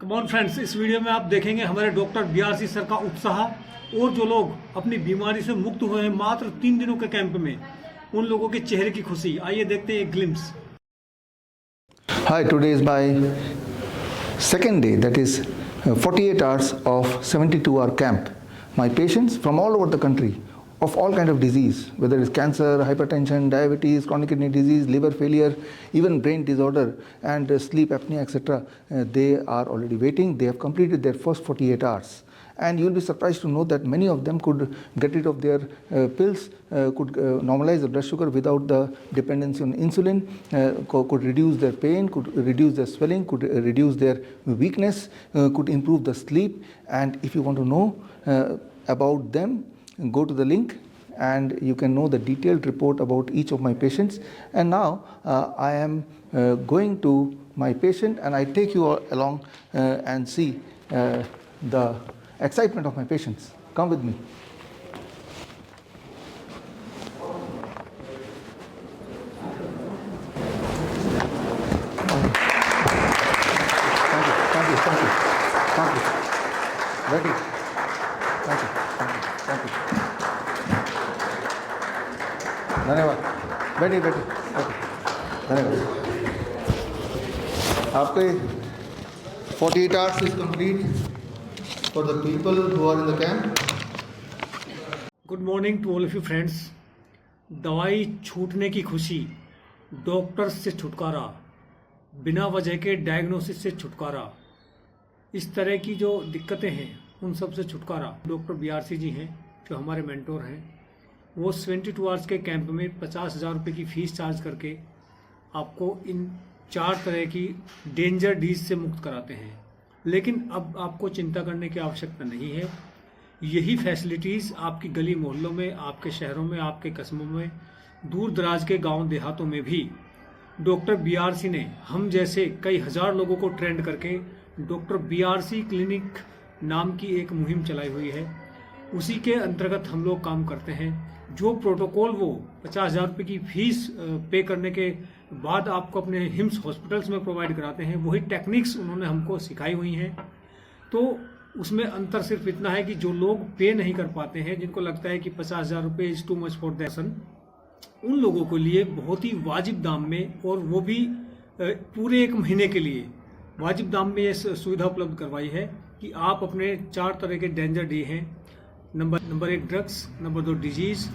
Come on friends, इस video में आप देखेंगे हमारे डॉक्टर बीआरसी सर का उत्साह और जो लोग अपनी बीमारी से मुक्त हुए हैं मात्र 3 दिनों के कैंप में, उन लोगों के चेहरे की खुशी। आइए देखते हैं एक glimpse. Hi, today is my second day, that is 48 hours of 72-hour camp. My patients from all over the country, of all kind of disease, whether it's cancer, hypertension, diabetes, chronic kidney disease, liver failure, even brain disorder and sleep apnea, etc. They are already waiting. They have completed their first 48 hours. And you will be surprised to know that many of them could get rid of their pills, could normalize the blood sugar without the dependency on insulin, could reduce their pain, could reduce their swelling, could reduce their weakness, could improve the sleep. And if you want to know about them, go to the link and you can know the detailed report about each of my patients. And now I am going to my patient and I take you all along and see the excitement of my patients. Come with me. Thank you. Ready? Thank you. धन्यवाद। बैठिए। धन्यवाद। आपके 48 hours is complete. For the people who are in the camp. Good morning to all of you friends. दवाई छूटने की खुशी, doctors से छुटकारा, बिना वजह के डायग्नोसिस से छुटकारा, इस तरह की जो दिक्कतें हैं उन सब से छुटकारा। डॉक्टर बीआरसी जी हैं जो हमारे मेंटोर हैं, वो 72 आवर्स के कैंप में 50,000 रुपये की फीस चार्ज करके आपको इन 4 तरह की डेंजर डीज से मुक्त कराते हैं। लेकिन अब आपको चिंता करने की आवश्यकता नहीं है। यही फैसिलिटीज़ आपकी गली मोहल्लों में, आपके शहरों में, आपके कस्बों में, दूर दराज के गांव देहातों में भी डॉक्टर बीआरसी ने हम जैसे कई हजार लोगों को ट्रेंड करके डॉक्टर बीआरसी क्लिनिक नाम की एक मुहिम चलाई हुई है। उसी के अंतर्गत हम लोग काम करते हैं। जो प्रोटोकॉल वो 50,000 रुपये की फीस पे करने के बाद आपको अपने हिम्स हॉस्पिटल्स में प्रोवाइड कराते हैं, वही टेक्निक्स उन्होंने हमको सिखाई हुई हैं। तो उसमें अंतर सिर्फ इतना है कि जो लोग पे नहीं कर पाते हैं, जिनको लगता है कि 50,000 रुपये इज टू मच फॉर दैसन, उन लोगों के लिए बहुत ही वाजिब दाम में, और वो भी पूरे 1 महीने के लिए वाजिब दाम में ये सुविधा उपलब्ध करवाई है कि आप अपने 4 तरह के डेंजर डी हैं। Number 1 drugs, number 2 disease,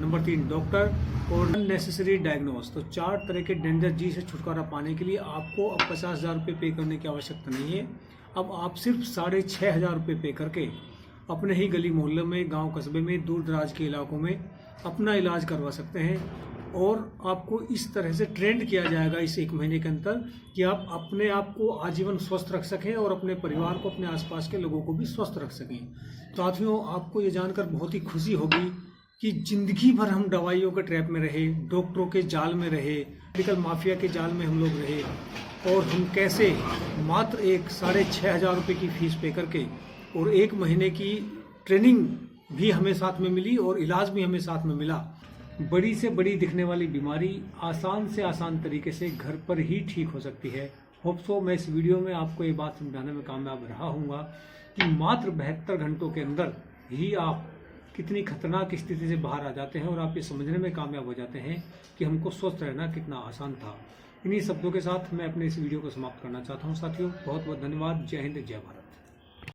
number 3 doctor और अननेसेसरी डायग्नोस। तो 4 तरह के डेंजर जी से छुटकारा पाने के लिए आपको अब 50,000 रुपये पे करने की आवश्यकता नहीं है। अब आप सिर्फ 6,500 रुपये पे करके अपने ही गली मोहल्ले में, गांव कस्बे में, दूर दराज के इलाकों में अपना इलाज करवा सकते हैं। और आपको इस तरह से ट्रेंड किया जाएगा इस 1 महीने के अंदर कि आप अपने आप को आजीवन स्वस्थ रख सकें और अपने परिवार को, अपने आसपास के लोगों को भी स्वस्थ रख सकें। साथियों, आपको ये जानकर बहुत ही खुशी होगी कि जिंदगी भर हम दवाइयों के ट्रैप में रहे, डॉक्टरों के जाल में रहे, मेडिकल माफिया के जाल में हम लोग रहे, और हम कैसे मात्र 6,500 रुपये की फीस पे करके और 1 महीने की ट्रेनिंग भी हमें साथ में मिली और इलाज भी हमें साथ में मिला। बड़ी से बड़ी दिखने वाली बीमारी आसान से आसान तरीके से घर पर ही ठीक हो सकती है। होप सो मैं इस वीडियो में आपको ये बात समझाने में कामयाब रहा हूँगा कि मात्र 72 घंटों के अंदर ही आप कितनी खतरनाक स्थिति से बाहर आ जाते हैं और आप ये समझने में कामयाब हो जाते हैं कि हमको स्वस्थ रहना कितना आसान था। इन्हीं शब्दों के साथ मैं अपने इस वीडियो को समाप्त करना चाहता हूँ। साथियों, बहुत बहुत धन्यवाद। जय हिंद, जय भारत।